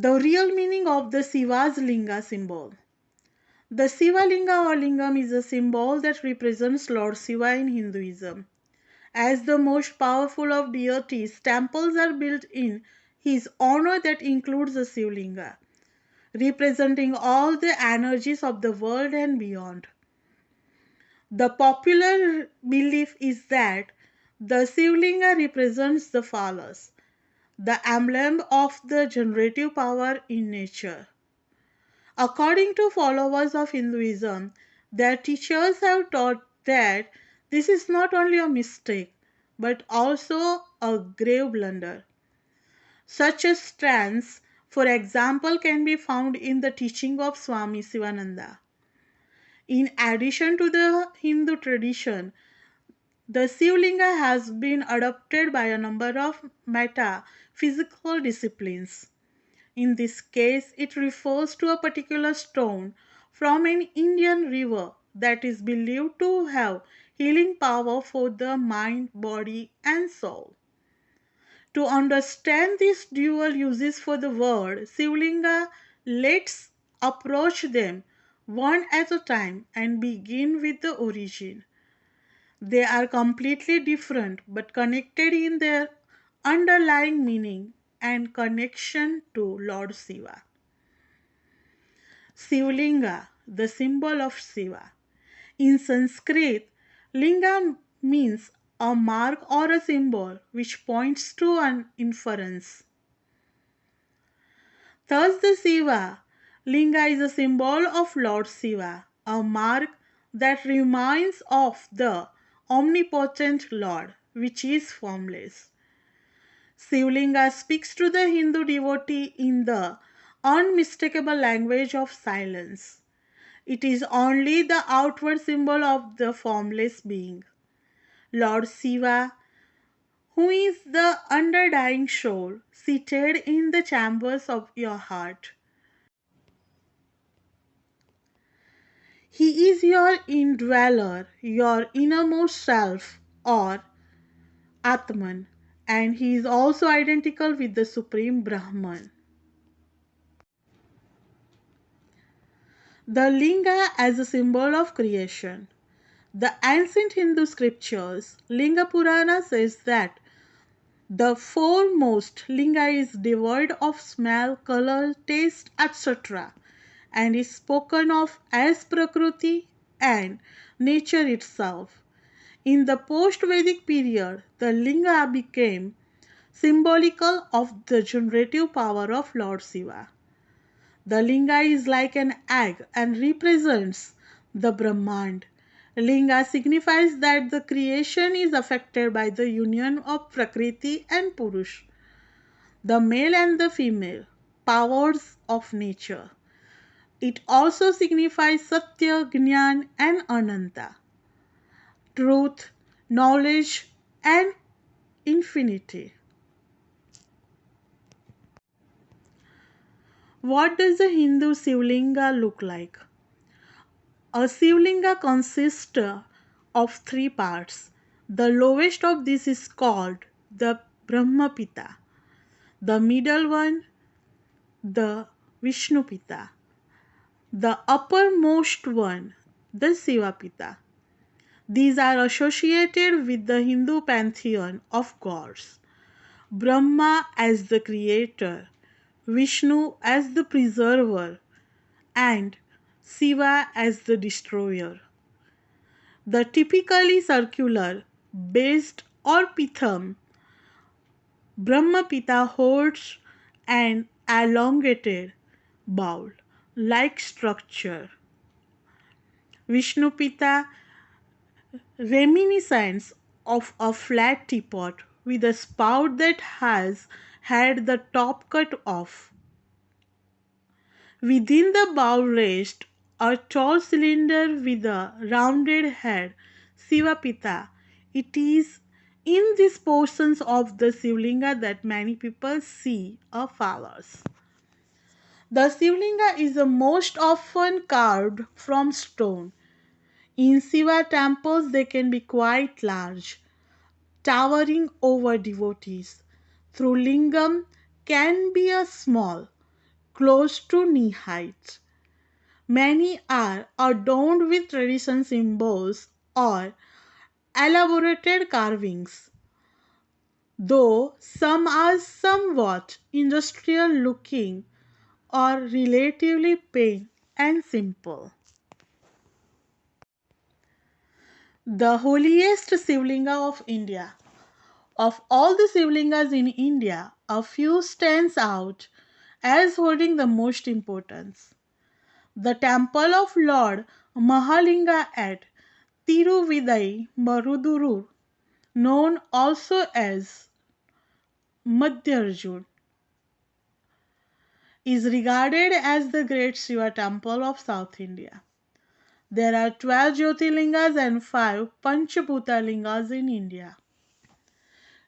The real meaning of the Shiva's Linga symbol. The Sivalingam or Lingam is a symbol that represents Lord Shiva in Hinduism. As the most powerful of deities, temples are built in his honor that includes the Sivalinga, representing all the energies of the world and beyond. The popular belief is that the Sivalinga represents the phallus, the emblem of the generative power in nature. According to followers of Hinduism, their teachers have taught that this is not only a mistake but also a grave blunder. Such a stance, for example, can be found in the teaching of Swami Sivananda. In addition to the Hindu tradition, the Sivalinga has been adopted by a number of metaphysical disciplines. In this case, it refers to a particular stone from an Indian river that is believed to have healing power for the mind, body, and soul. To understand these dual uses for the word Sivalinga, let's approach them one at a time and begin with the origin. They are completely different but connected in their underlying meaning and connection to Lord Shiva. Sivalinga, the symbol of Shiva. In Sanskrit, Linga means a mark or a symbol which points to an inference. Thus, the Shiva Linga is a symbol of Lord Shiva, a mark that reminds of the omnipotent Lord, which is formless. Sivalinga speaks to the Hindu devotee in the unmistakable language of silence. It is only the outward symbol of the formless being, Lord Shiva, who is the undying soul seated in the chambers of your heart. He is your indweller, your innermost self, or Atman, and he is also identical with the Supreme Brahman. The Linga as a symbol of creation. The ancient Hindu scriptures, Linga Purana says that the foremost Linga is devoid of smell, color, taste, etc., and is spoken of as Prakriti and nature itself. In the post Vedic period, the Linga became symbolical of the generative power of Lord Shiva. The Linga is like an egg and represents the Brahmand. Linga signifies that the creation is affected by the union of Prakriti and Purush, the male and the female powers of nature. It also signifies Satya, Gnan, and Ananta, truth, knowledge, and infinity. What does a Hindu Sivalinga look like? A Sivalinga consists of three parts. The lowest of this is called the Brahma Pita, the middle one, the Vishnu Pita, the uppermost one, the Shiva Pita. These are associated with the Hindu pantheon of gods. Brahma as the creator, Vishnu as the preserver, and Shiva as the destroyer. The typically circular, based or pitham Brahmapita holds an elongated bowl like structure. Vishnupita reminiscence of a flat teapot with a spout that has had the top cut off. Within the bowl rests a tall cylinder with a rounded head, Sivapita. It is in these portions of the Sivlinga that many people see a flowers. The Sivlinga is the most often carved from stone. In Shiva temples, they can be quite large, towering over devotees. Through Lingam can be a small, close to knee height. Many are adorned with traditional symbols or elaborated carvings, though some are somewhat industrial looking or relatively plain and simple. The holiest Sivalinga of India. Of all the Sivalingas in India, a few stands out as holding the most importance. The temple of Lord Mahalinga at Tiruvidai Maruduru, known also as Madhyarjun, is regarded as the great Shiva temple of South India. There are 12 Jyotirlingas and 5 Panchabhutalingas in India.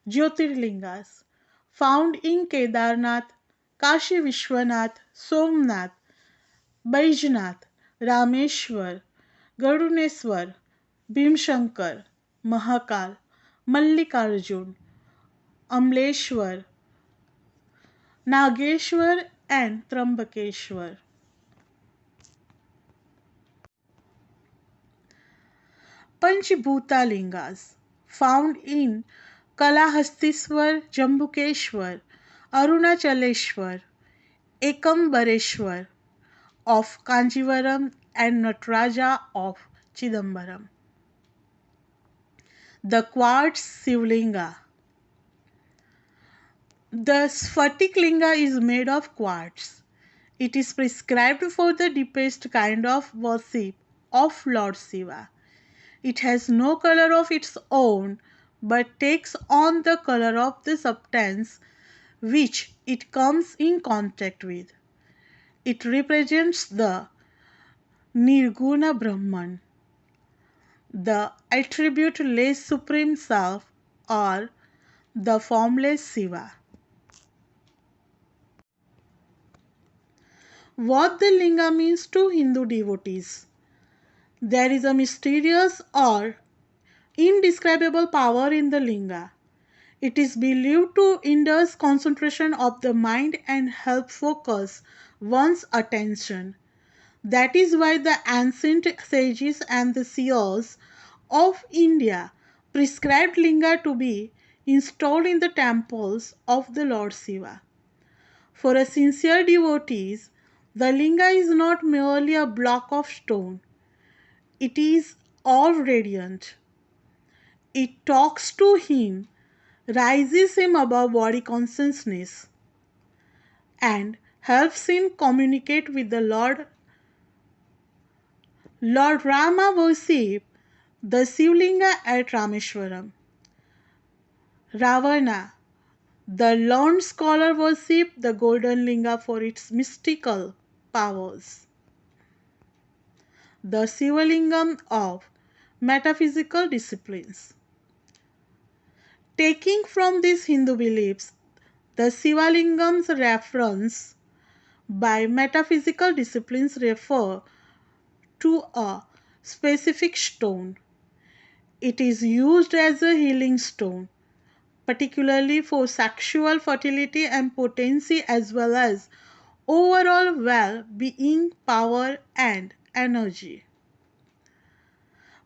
Jyotirlingas found in Kedarnath, Kashi Vishwanath, Somnath, Baijnath, Rameshwar, Garuneswar, Bhimshankar, Mahakal, Mallikarjun, Amleshwar, Nageshwar and Trambakeshwar. Panchbhutalingas found in Kalahastiswar, Jambukeshwar, Arunachaleshwar, Ekambareshwar of Kanjivaram and Nataraja of Chidambaram. The quartz Sivlinga. The Sphatic Linga is made of quartz. It is prescribed for the deepest kind of worship of Lord Shiva. It has no color of its own but takes on the color of the substance which it comes in contact with. It represents the Nirguna Brahman, the attributeless Supreme Self, or the formless Shiva. What the Linga means to Hindu devotees. There is a mysterious or indescribable power in the Linga. It is believed to induce concentration of the mind and help focus one's attention. That is why the ancient sages and the seers of India prescribed Linga to be installed in the temples of the Lord Shiva. For a sincere devotees, the Linga is not merely a block of stone. It is all radiant. It talks to him, raises him above body consciousness, and helps him communicate with the Lord. Lord Rama worshipped the Sivalinga at Rameshwaram. Ravana, the learned scholar, worshipped the golden linga for its mystical powers. The Sivalingam of metaphysical disciplines. Taking from these Hindu beliefs, the Sivalingam's reference by metaphysical disciplines refer to a specific stone. It is used as a healing stone, particularly for sexual fertility and potency as well as overall well-being, power and energy.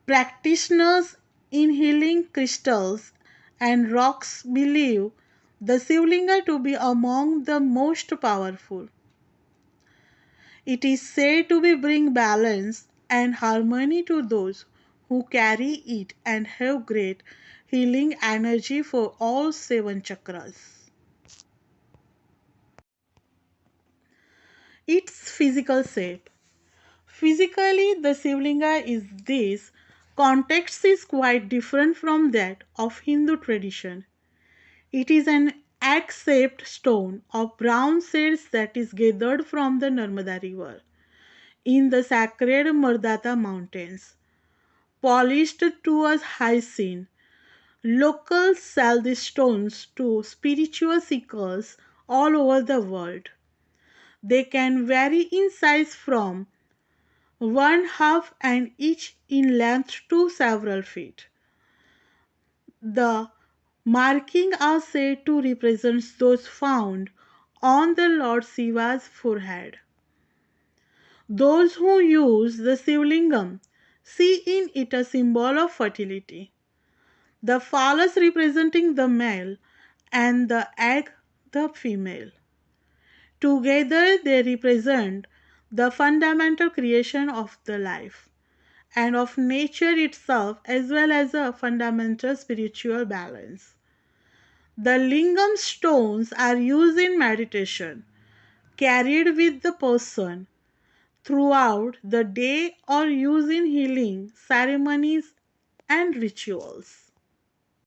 Practitioners in healing crystals and rocks believe the Sivalinga to be among the most powerful. It is said to be bring balance and harmony to those who carry it and have great healing energy for all seven chakras. Its physical shape. Physically, the Sivalinga is this. Context is quite different from that of Hindu tradition. It is an egg-shaped stone of brown shades that is gathered from the Narmada River in the sacred Mardata mountains. Polished to a hyacinth, locals sell these stones to spiritual seekers all over the world. They can vary in size from 1/2 an inch in length to several feet. The markings are said to represent those found on the Lord Shiva's forehead. Those who use the Sivalingam see in it a symbol of fertility, the phallus representing the male and the egg the female. Together they represent the fundamental creation of the life and of nature itself, as well as a fundamental spiritual balance. The Lingam stones are used in meditation, carried with the person throughout the day, or used in healing ceremonies and rituals.